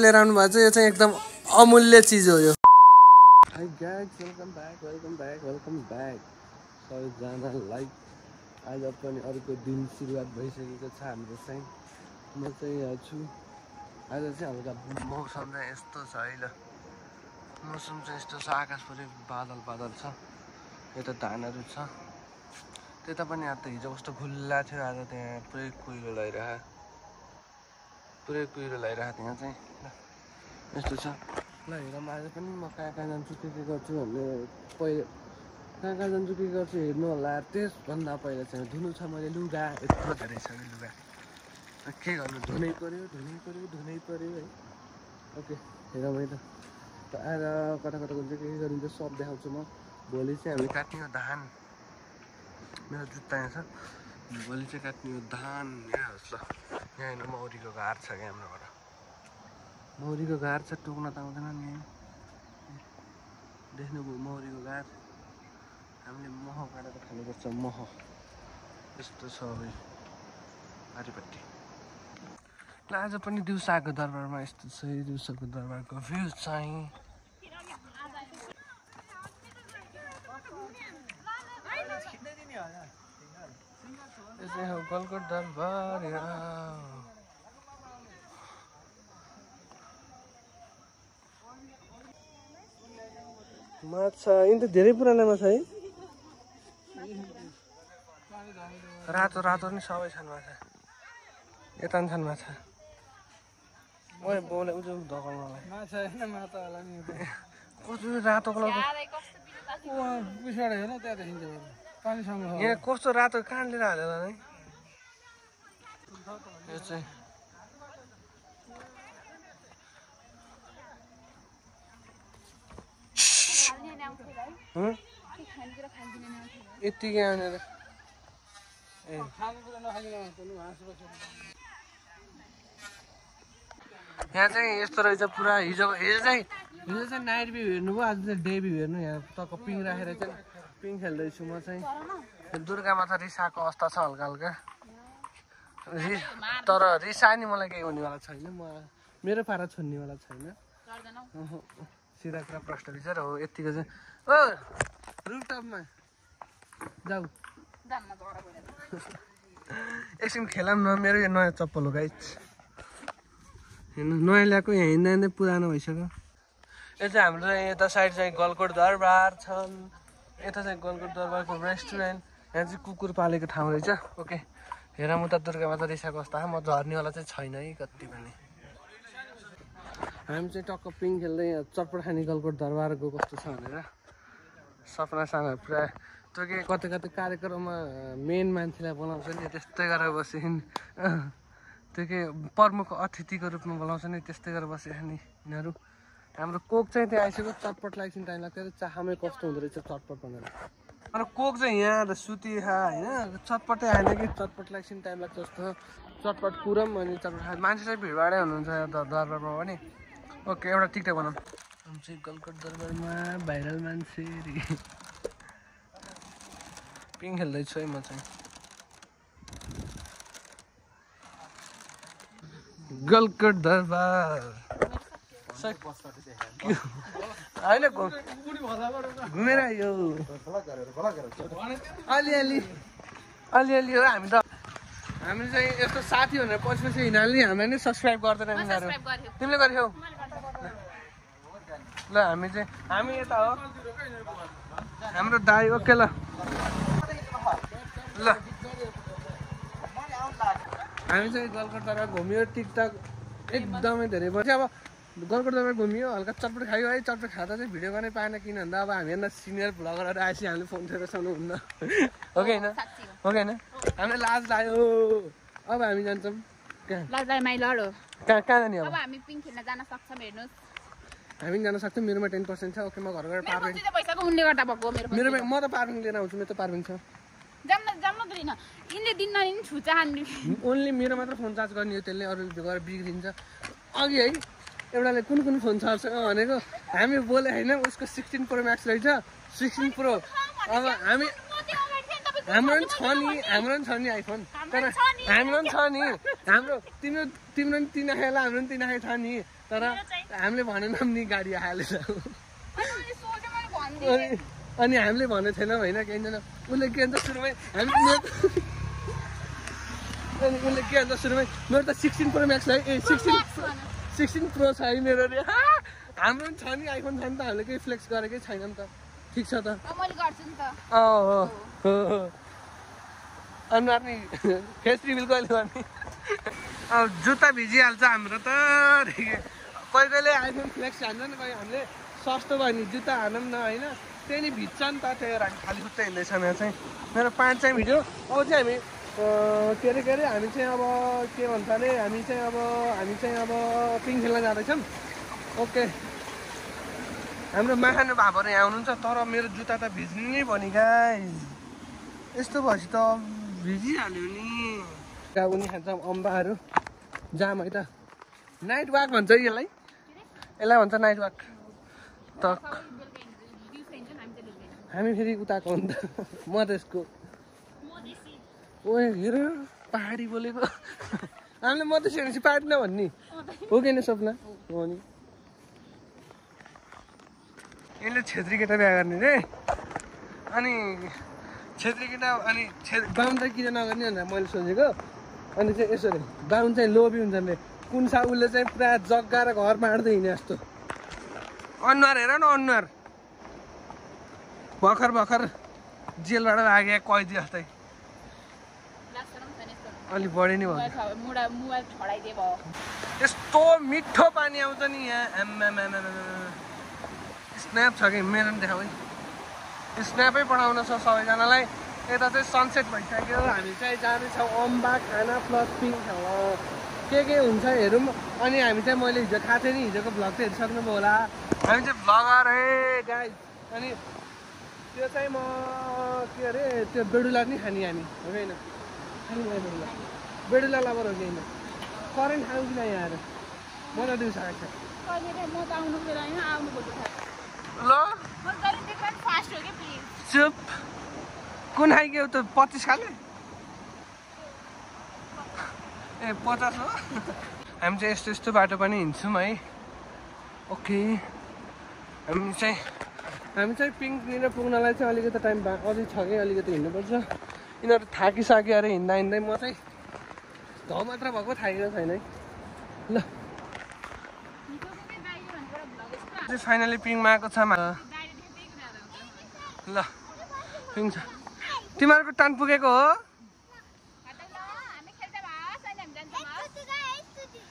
लिएर आउनु भएको छ यो चाहिँ एकदम अमूल्य चिज हो यो हाई गाइस वेलकम ब्याक सबैजनालाई आज पनि अर्को दिन सुरुवात भइसकेको छ हाम्रो चाहिँ म चाहिँ यहाँ छु आज चाहिँ हल्का मौसम चाहिँ यस्तो छ अहिले मौसम चाहिँ यस्तो छ आकाशभरि बादल छ यता धानहरू छ त्यता पनि आज त हिजो कस्तो खुल्ला थियो आज त्यहाँ पुरै कुहिरो लगाइरहेको त्यहाँ चाहिँ यस्तो छ ल हेरौँ आज पनि म कहाँ जान्छु के गर्छु भन्ने पहिले कहाँ जान्छु के गर्छु हेर्नु होला त्यसभन्दा पहिला चाहिँ धुनु छ मैले लुगा यत्रो धेरै छ लुगा के गर्नु धुनै पर्यो है ओके हेरौँ है त आज कता हुन्छ के गरिन्छ सब देखाउँछु म भोलि चाहिँ हामी काट्ने हो धान मेरो जुत्ता यहाँ छ भोलि चाहिँ काट्ने हो धान यहाँ होस् ल यहाँ हेर्नु मौरीको घार छ क्या हाम्रोबाट मौरीको घार छ टोक्न त आउँदैन नि देख्नुभयो मौरीको घार हामीले मह काटेर खानुपर्छ मह यस्तो छ अब पारिपट्टि ल आज पनि दिउँसो आएको दरबारमा यस्तो छ दिउँसोको दरबारको भ्यू चाहिँ यसै हो गलकोट दरबार माछा यिन त धेरै पुरानो माछा है रातो नि सबै छन् माछा यता नि छन् माछा ओए बोले उजो धकाउनु मलाई माछा हैन माछा होला नि कस्तो रातो कलरको पिछाडि हेर्नु त्यहाँ देखिन्छ पानीसँग यहाँ कस्तो रातो कहाँ लिएर हालेर है यो चाहिँ यतिकै आउनेर यहाँ चाहिँ यस्तो रहेछ पुरा हिजो चाहिँ नाइट भ्यू हेर्नुभयो आज चाहिँ डे भ्यू हेर्नु यहाँ तक पिङ राखेर चाहिँ पिङ खेल्दैछु म चाहिँ दुर्गामा त रिसाको अवस्था छ हल्का तर रिसा नि मलाई केही हुनेवाला छैन मेरो पारा छोड्नेवाला छैन सिधा कुरा प्रश्न विचार हो यतिको चाहिँ ओ रुफटपमा जाऊ एकछिन खेलाम न मेरो यो नयाँ चप्पल हो गाइस हेर्नु नयाँ ल्याएको यहाँ हिँड्दा पुरानो भइसक्यो यो चाहिँ हाम्रो यता साइड चाहिँ गलकोट दरबार छन् यता चाहिँ गलकोट दरबारको रेस्टुरेन्ट यहाँ चाहिँ कुकुर पालेको ठाउँ रहेछ ओके हेर म त दुर्गा माता रिसाको अवस्था म झर्नेवाला चाहिँ छैन है कति पनि हामी चाहिँ टक्क पिङ खेल्दै यहाँ चटपट खाने गलकोट दरबारको कस्तो छ भनेर सपना साना पुरा त्यो के कतै कार्यक्रममा मेन मान्छेलाई बोलाउँछ नि त्यस्तै गरेर बसिन् त्यो के प्रमुख अतिथिको रूपमा बोलाउँछ नि त्यस्तै गरेर बसिन् नि यिनीहरू हाम्रो कोक चाहिँ त्यहाँ आइसक्यो चटपट लाग्छ टाइम लाग्छ चाहामै कस्तो हुँदो रहेछ चटपट भनेर अनि कोक चाहिँ यहाँ सुती होइन चटपटै आएन कि चटपट लाग्छ टाइम लाग्छ जस्तो चटपट पुरम अनि चटपट खा मान्छे चाहिँ भिडभाडै हुनुहुन्छ दरबारमा पनि ओके एउटा टिकटक बनाऊँ हम चाहिँ गलकोट दरबारमा भाइरल मान्छे पिङ खेल्दैछु है म चाहिँ गलकोट दरबार होइन घुमेर आयो अलिअलि हो हामी चाहिँ यस्तो साथी भनेर पछि हिँड्नाले हामीलाई नै सब्सक्राइब गर्दैन तिमीले गऱ्यौ ल हामी यता हो हाम्रो दाइ ओके ल हामी चाहिँ गलकोट दरबार घुम्यो टिकटक एकदमै धेरै पछि अब गलकोट दरबार घुमियो हल्का चटपट खायो है चटपट खाँदा चाहिँ भिडियो गर्नै पाएन किन भन्दा अब हामीभन्दा सिनियर भ्लगरहरू आएपछि हामीले फोन फेरेर सुन्नुहुन्न हो कि होइन हामीले लाज लाग्यो अब हामी जान्छौँ कहाँ जाने अब हामी जान सक्छौँ मेरोमा 10% छ ओके म घर गएर पार्किङ मेरोमा म त पार्किङ लिएर आउँछु मेरो त पार्किङ छ ओन्ली मेरो मात्र फोन चार्ज गर्ने हो त्यसले अरू गएर बिग्रिन्छ अघि है एउटाले कुन फोन चार्ज भनेको हामी बोले होइन उसको 16 प्रो म्याक्स रहेछ 16 प्रो अब हाम्रो पनि छ नि आइफोन तर हाम्रो पनि छ नि हाम्रो तिम्रो पनि 3 आखेला हाम्रो पनि 3 आखे छ नि तर हामीले भनेनौँ नि गाडी हालेछ अनि हामीले भनेको थिएनौँ होइन किनभने उसले के भन्छ सुरुमै उसले के भन्छ सुरुमै मेरो त 16 प्रो म्याक्स है 16 प्रो छ है मेरो रे हाम्रो पनि छ नि आइफोन छ नि त हामीले केही फ्लेक्स गरेकै छैन नि त ठिक छ त अनुहार नि फेस रिभिल कहिले गर्ने अब जुत्ता भिजिहाल्छ हाम्रो त कोही कहिले आइफोन फ्लेक्स हान्छ नि कोही हामीले सस्तो भयो नि जुत्ता हानौँ न होइन त्यही नि भिज्छ नि त त्यही भएर हामी खाली खुट्टा हिँड्दैछ यहाँ चाहिँ मेरो प्यान्ट चाहिँ भिज्यो अब चाहिँ हामी के अरे हामी चाहिँ अब के भन्छ अरे हामी चाहिँ अब पिङ खेल्न जाँदैछौँ ओके हाम्रो माखानु भाइहरू यहाँ आउनुहुन्छ तर मेरो जुत्ता त भिज्नु नै भयो नि गाइस यस्तो भएपछि त भिजिहाल्यो नि उनी खान्छ अम्बाहरू जाम है त नाइट वाक भन्छ यसलाई भन्छ नाइट वाक त हामी फेरि उताको हो नि त मधेसको ओए हेर पहाडी बोलेको हामीले मधेस भनेपछि पहाडी नभन्ने हो कि सपना हो नि यसले छेत्री केटा बिहा गर्ने रे अनि छेत्री केटा अनि बाहुन चाहिँ किन नगर्ने भनेर मैले सोचेको अनि चाहिँ यसो रे बाहुन चाहिँ लोभी हुन्छन् रे कुन सा उसले चाहिँ पुरा जग्गा र घर बाँड्दै हिँड्ने जस्तो अनुहार हेर न अनुहार भर्खर जेलबाट आगे कैदी जस्तै अलि बढी नै भयो यस्तो मिठो पानी आउँछ नि यहाँ स्न्याप छ कि मेरो पनि देखाऊ है स्न्यापै पठाउन छ सबैजनालाई यता चाहिँ सनसेट भइसक्यो हामी चाहिँ जाँदैछौँ अम्बा खाना प्लस पिङ के हुन्छ हेरौँ अनि हामी चाहिँ मैले हिजो खाएको थिएँ नि हिजोको भ्लग चाहिँ हेरिसक्नुभयो होला हामी चाहिँ भ्लगर है गाइस अनि त्यो चाहिँ म के अरे त्यो बेडुला नि खाने हामी हो कि होइन बेडुला लबर हो कि होइन करेन्ट खानु कि यहाँ आएर मलाई दिउँछ ल चुप कुन खाइक्यो त 25 खाले ए 50 हो हामी चाहिँ यस्तो बाटो पनि हिँड्छौँ है ओके हामी चाहिँ पिङतिर पुग्नलाई चाहिँ अलिकति टाइम अझै छ कि अलिकति हिँड्नुपर्छ यिनीहरू थाकिसक्यो अरे हिँड्दा म चाहिँ घाउ मात्र भएको थाकेको छैन है ल फाइनली पिङमा आएको छ ल पिङ छ तिमीहरूको टर्न पुगेको हो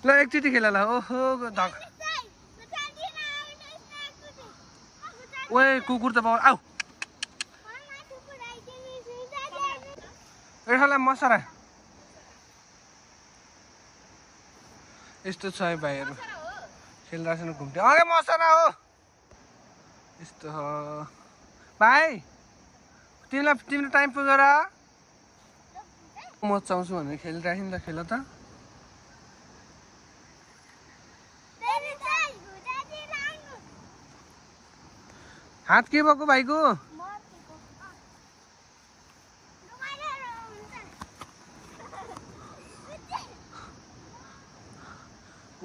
ल एकचोटि खेल ल ओहो धक ओए कुकुर त बाउ आऊ एठालाई मसरा यस्तो छ है भाइहरू खेलिरहेछन् घुम्थ्यो अरे मसरा हो यस्तो हो भाइ तिम्रो टाइम पुगेर म चाउँछु भनेर खेलिरहेको नि त खेल त हात के भएको भाइको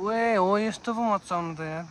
ओए हो यस्तो पो मचाउनु त यार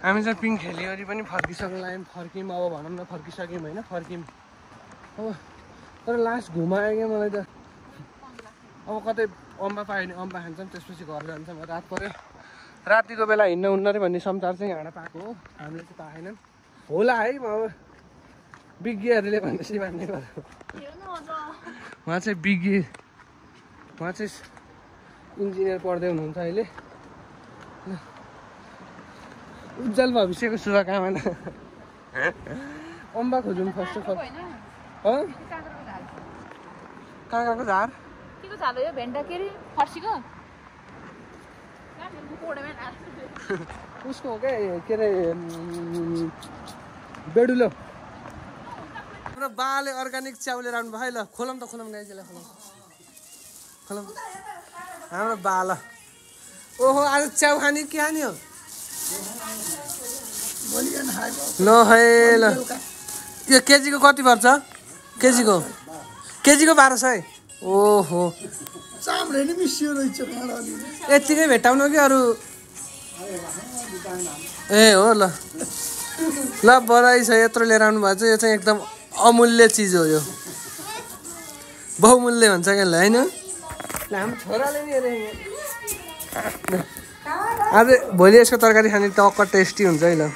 हामी चाहिँ पिङ खेलिवरी पनि फर्किसक्नु लाग्यौँ फर्क्यौँ अब भनौँ न फर्किसक्यौँ होइन फर्क्यौँ अब तर लास्ट घुमायो क्या मलाई त अब कतै अम्बा पायो भने अम्बा खान्छौँ त्यसपछि घर जान्छौँ रात पऱ्यो रातिको बेला हिँड्न हुन्न रे भन्ने समाचार चाहिँ यहाँ पाएको हो हामीले चाहिँ पाएनौँ होला है अब विज्ञहरूले भनेपछि मान्ने गर्यो उहाँ चाहिँ विज्ञ उहाँ चाहिँ इन्जिनियर पढ्दै हुनुहुन्छ अहिले उज्जवल भविष्यको शुभकामना अम्बा खोजौँ फर्स्ट अफ अल काँक्राको झार केको झालो यो भेन्डा के अरे फर्सीको उसको के अरे बेडुलो हाम्रो बाले अर्ग्यानिक च्याउ लिएर आउनु भयो है ल खोलौँ त खोलौँ गाइजलाई खोलौँ हाम्रो बाल ओहो आज च्याउ खाने के खाने हो ल है ल यो केजीको कति पर्छ केजीको 1200 ओहो यतिकै भेटाउनु कि अरू ए हो ल ल बधाई छ यत्रो लिएर आउनु भएको छ यो चाहिँ एकदम अमूल्य चिज हो यो बहुमूल्य भन्छ क्या होइन हाम्रो छोराले नि अरे आज भोलि यसको तरकारी खाने टक्क टेस्टी हुन्छ है ल